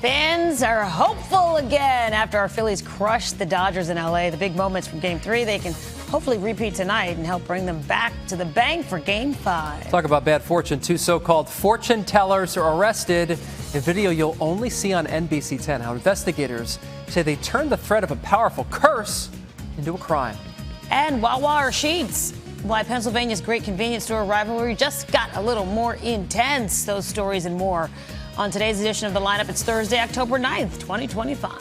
Fans are hopeful again after our Phillies crushed the Dodgers in L.A. The big moments from Game 3, they can hopefully repeat tonight and help bring them back to the bank for Game 5. Talk about bad fortune. 2 so-called fortune tellers are arrested. A video you'll only see on NBC 10. How investigators say they turned the threat of a powerful curse into a crime. And Wawa or Sheetz. Why Pennsylvania's great convenience store rivalry just got a little more intense. Those stories and more on today's edition of The Lineup. It's Thursday, October 9th, 2025.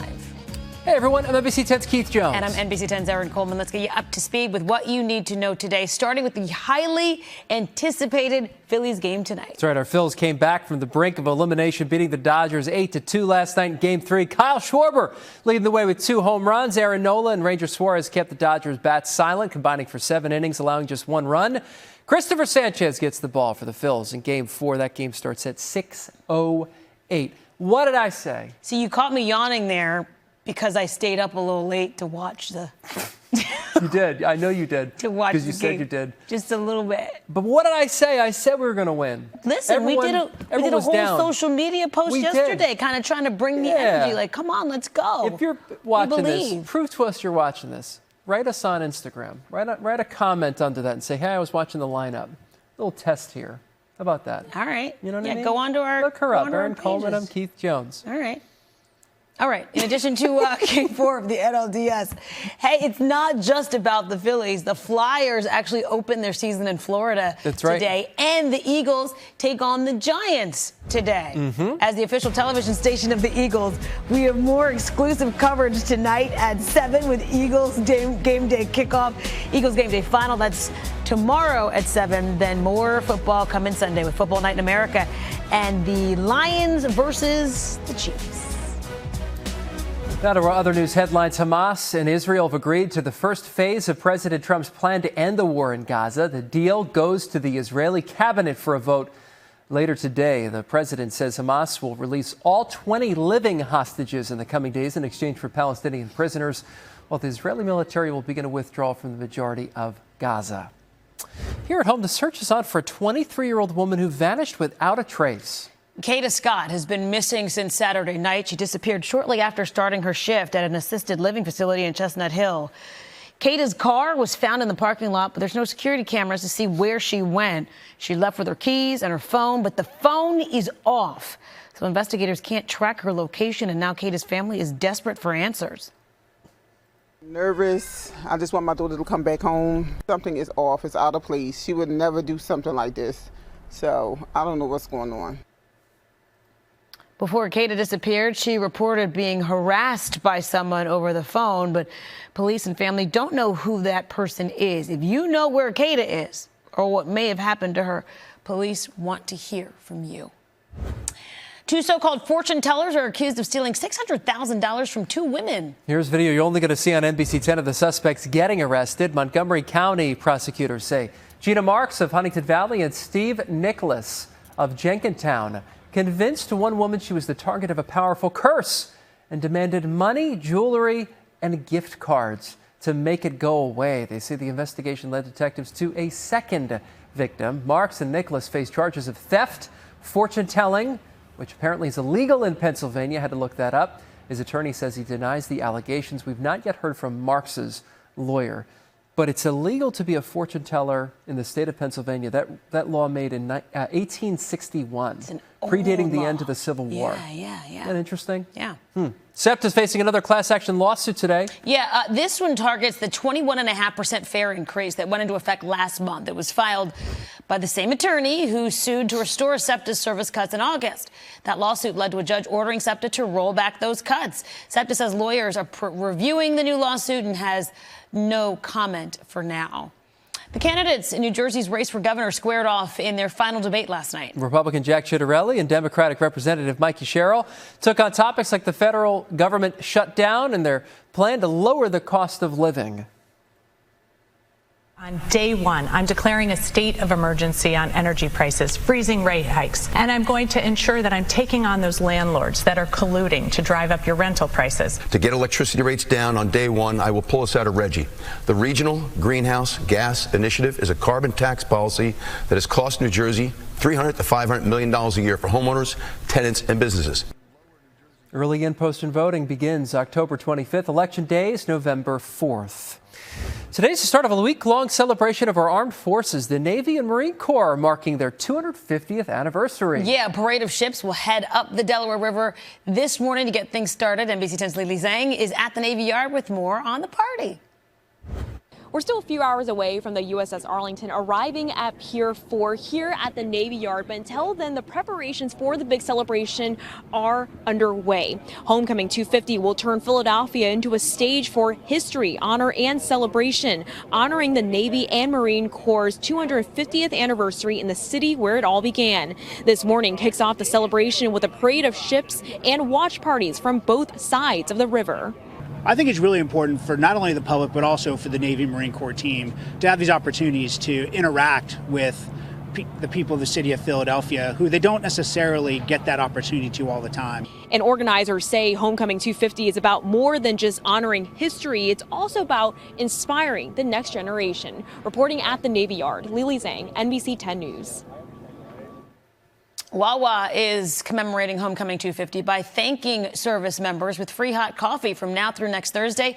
Hey, everyone. I'm NBC 10's Keith Jones. And I'm NBC 10's Erin Coleman. Let's get you up to speed with what you need to know today, starting with the highly anticipated Phillies game tonight. That's right. Our Phils came back from the brink of elimination, beating the Dodgers 8-2 last night in Game 3. Kyle Schwarber leading the way with 2 home runs. Aaron Nola and Ranger Suarez kept the Dodgers' bats silent, combining for 7 innings, allowing just 1 run. Christopher Sanchez gets the ball for the Phils in Game 4. That game starts at 6:08. What did I say? See, you caught me yawning there because I stayed up a little late to watch the... You did. I know you did. To watch because you the said game. you did. Just a little bit. But what did I say? I said we were going to win. Listen, we did a whole social media post yesterday, kind of trying to bring the energy. Like, come on, let's go. If you're watching this, prove to us you're watching this. Write us on Instagram. Write a comment under that and say, hey, I was watching the lineup. Little test here. How about that? All right. You know what I mean? Go on to our... Look her up. Erin Coleman. I'm Keith Jones. All right. All right. In addition to Game 4 of the NLDS, hey, it's not just about the Phillies. The Flyers actually open their season in Florida today, and the Eagles take on the Giants today. As the official television station of the Eagles, we have more exclusive coverage tonight at 7 with Eagles game day kickoff, Eagles game day final. That's tomorrow at 7. Then more football coming Sunday with Football Night in America and the Lions versus the Chiefs. Now to our other news headlines. Hamas and Israel have agreed to the first phase of President Trump's plan to end the war in Gaza. The deal goes to the Israeli cabinet for a vote later today. The president says Hamas will release all 20 living hostages in the coming days in exchange for Palestinian prisoners, while the Israeli military will begin a withdrawal from the majority of Gaza. Here at home, the search is on for a 23-year-old woman who vanished without a trace. Kata Scott has been missing since Saturday night. She disappeared shortly after starting her shift at an assisted living facility in Chestnut Hill. Kata's car was found in the parking lot, but there's no security cameras to see where she went. She left with her keys and her phone, but the phone is off. So investigators can't track her location, and now Kata's family is desperate for answers. Nervous. I just want my daughter to come back home. Something is off. It's out of place. She would never do something like this. So I don't know what's going on. Before Kata disappeared, she reported being harassed by someone over the phone, but police and family don't know who that person is. If you know where Kata is or what may have happened to her, police want to hear from you. 2 so-called fortune tellers are accused of stealing $600,000 from 2 women. Here's video you're only going to see on NBC 10 of the suspects getting arrested. Montgomery County prosecutors say Gina Marks of Huntington Valley and Steve Nicholas of Jenkintown convinced one woman she was the target of a powerful curse and demanded money, jewelry, and gift cards to make it go away. They say the investigation led detectives to a second victim. Marks and Nicholas face charges of theft, fortune telling, which apparently is illegal in Pennsylvania. Had to look that up. His attorney says he denies the allegations. We've not yet heard from Marks's lawyer. But it's illegal to be a fortune teller in the state of Pennsylvania. That law made in 1861, predating the end of the Civil War. Yeah. Isn't that interesting? Yeah. SEPTA is facing another class action lawsuit today. Yeah, this one targets the 21.5% fare increase that went into effect last month. It was filed by the same attorney who sued to restore SEPTA's service cuts in August. That lawsuit led to a judge ordering SEPTA to roll back those cuts. SEPTA says lawyers are reviewing the new lawsuit and has no comment for now. The candidates in New Jersey's race for governor squared off in their final debate last night. Republican Jack Ciattarelli and Democratic Representative Mikey Sherrill took on topics like the federal government shutdown and their plan to lower the cost of living. On day one, I'm declaring a state of emergency on energy prices, freezing rate hikes, and I'm going to ensure that I'm taking on those landlords that are colluding to drive up your rental prices. To get electricity rates down on day one, I will pull us out of RGGI. The Regional Greenhouse Gas Initiative is a carbon tax policy that has cost New Jersey $300 to $500 million a year for homeowners, tenants, and businesses. Early in-person voting begins October 25th. Election day is November 4th. Today's the start of a week-long celebration of our armed forces. The Navy and Marine Corps are marking their 250th anniversary. Yeah, a parade of ships will head up the Delaware River this morning to get things started. NBC 10's Lily Zhang is at the Navy Yard with more on the party. We're still a few hours away from the USS Arlington arriving at Pier 4 here at the Navy Yard, but until then, the preparations for the big celebration are underway. Homecoming 250 will turn Philadelphia into a stage for history, honor, and celebration, honoring the Navy and Marine Corps' 250th anniversary in the city where it all began. This morning kicks off the celebration with a parade of ships and watch parties from both sides of the river. I think it's really important for not only the public, but also for the Navy and Marine Corps team to have these opportunities to interact with the people of the city of Philadelphia, who they don't necessarily get that opportunity to all the time. And organizers say Homecoming 250 is about more than just honoring history. It's also about inspiring the next generation. Reporting at the Navy Yard, Lily Zhang, NBC 10 News. Wawa is commemorating Homecoming 250 by thanking service members with free hot coffee from now through next Thursday.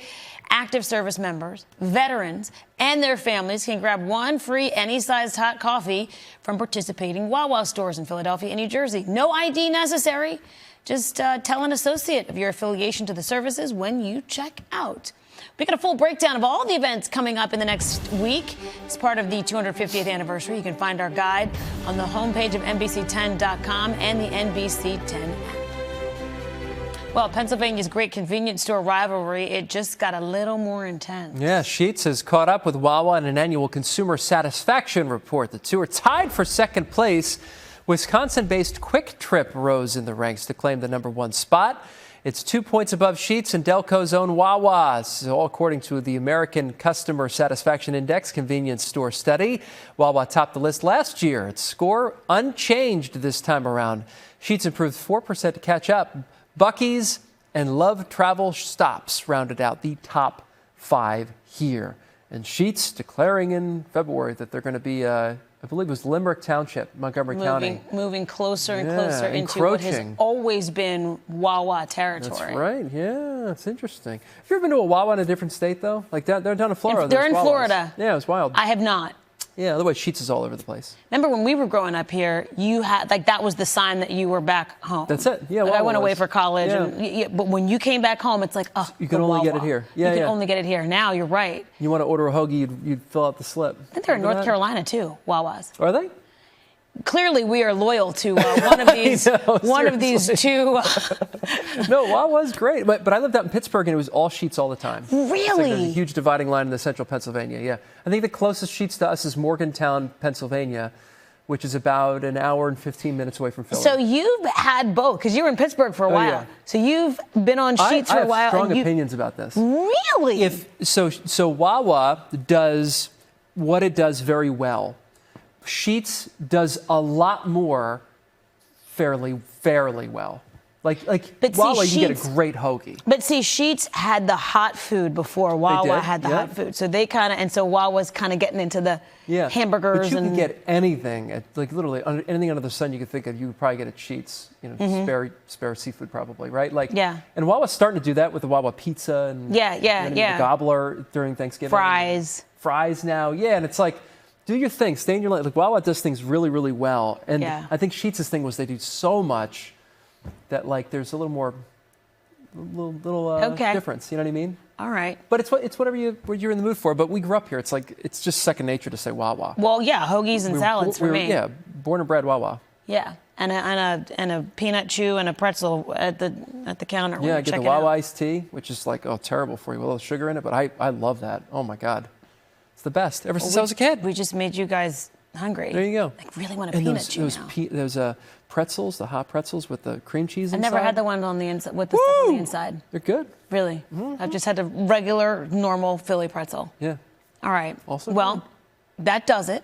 Active service members, veterans, and their families can grab one free any-sized hot coffee from participating Wawa stores in Philadelphia and New Jersey. No ID necessary. Just tell an associate of your affiliation to the services when you check out. We got a full breakdown of all the events coming up in the next week. As part of the 250th anniversary, you can find our guide on the homepage of NBC10.com and the NBC 10 app. Well, Pennsylvania's great convenience store rivalry, it just got a little more intense. Yeah, Sheetz has caught up with Wawa in an annual consumer satisfaction report. The two are tied for second place. Wisconsin-based Quick Trip rose in the ranks to claim the #1 spot. It's 2 points above Sheetz and Delco's own Wawa, all according to the American Customer Satisfaction Index convenience store study. Wawa topped the list last year. Its score unchanged this time around. Sheetz improved 4% to catch up. Buc-ee's and Love Travel Stops rounded out the top 5 here. And Sheetz declaring in February that they're going to be, I believe it was Limerick Township, Montgomery County. Moving closer and closer into what has always been Wawa territory. That's right. Yeah, it's interesting. Have you ever been to a Wawa in a different state, though? Like they're down in Florida. They're in Florida. Yeah, it was wild. I have not. Yeah, otherwise Sheetz is all over the place. Remember when we were growing up here, you had, like, that was the sign that you were back home. That's it. Yeah, like I went away for college. Yeah. But when you came back home, it's like, oh, you can only get it here. Yeah, you can only get it here. Now, you're right. You want to order a hoagie, you'd fill out the slip. I think they're in North Carolina, too, Wawa's. Are they? Clearly, we are loyal to one of these. Of these two. No, Wawa's great, but I lived out in Pittsburgh and it was all Sheetz all the time. Really? There's a huge dividing line in the central Pennsylvania. Yeah, I think the closest Sheetz to us is Morgantown, Pennsylvania, which is about an hour and 15 minutes away from Philly. So you've had both because you were in Pittsburgh for a while. Yeah. So you've been on Sheetz for a while. I have strong opinions about this. Really? So Wawa does what it does very well. Sheetz does a lot more fairly well. Like Wawa, you get a great hoagie. But see, Sheetz had the hot food before Wawa had the hot food. So they so Wawa's kind of getting into the hamburgers. But you can get anything, literally anything under the sun you could think of, you would probably get at Sheetz. Spare seafood probably, right? And Wawa's starting to do that with the Wawa pizza and the gobbler during Thanksgiving. Fries now, and it's like, do your thing, stay in your lane. Like Wawa does things really, really well, and I think Sheetz's thing was they do so much that there's a little more, difference. You know what I mean? All right. But it's whatever you're in the mood for. But we grew up here. It's just second nature to say Wawa. Well, yeah, hoagies and salads for me. Yeah, born and bred Wawa. Yeah, and a peanut chew and a pretzel at the counter. Yeah, I get the Wawa iced tea, which is terrible for you, with a little sugar in it. But I love that. Oh my God. The best ever since I was a kid. We just made you guys hungry. There you go. I really want a peanut chew now. Those pretzels, the hot pretzels with the cream cheese inside. I never had the one on the inside with the stuff on the inside. They're good. Really? Mm-hmm. I've just had a regular, normal Philly pretzel. Yeah. All right. Also well, that does it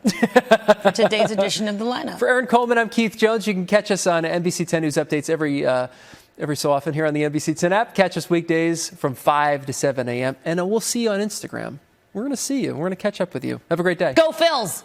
for today's edition of The Lineup. For Erin Coleman, I'm Keith Jones. You can catch us on NBC 10 News updates every so often here on the NBC 10 app. Catch us weekdays from 5 to 7 a.m. And we'll see you on Instagram. We're going to see you. We're going to catch up with you. Have a great day. Go Phils!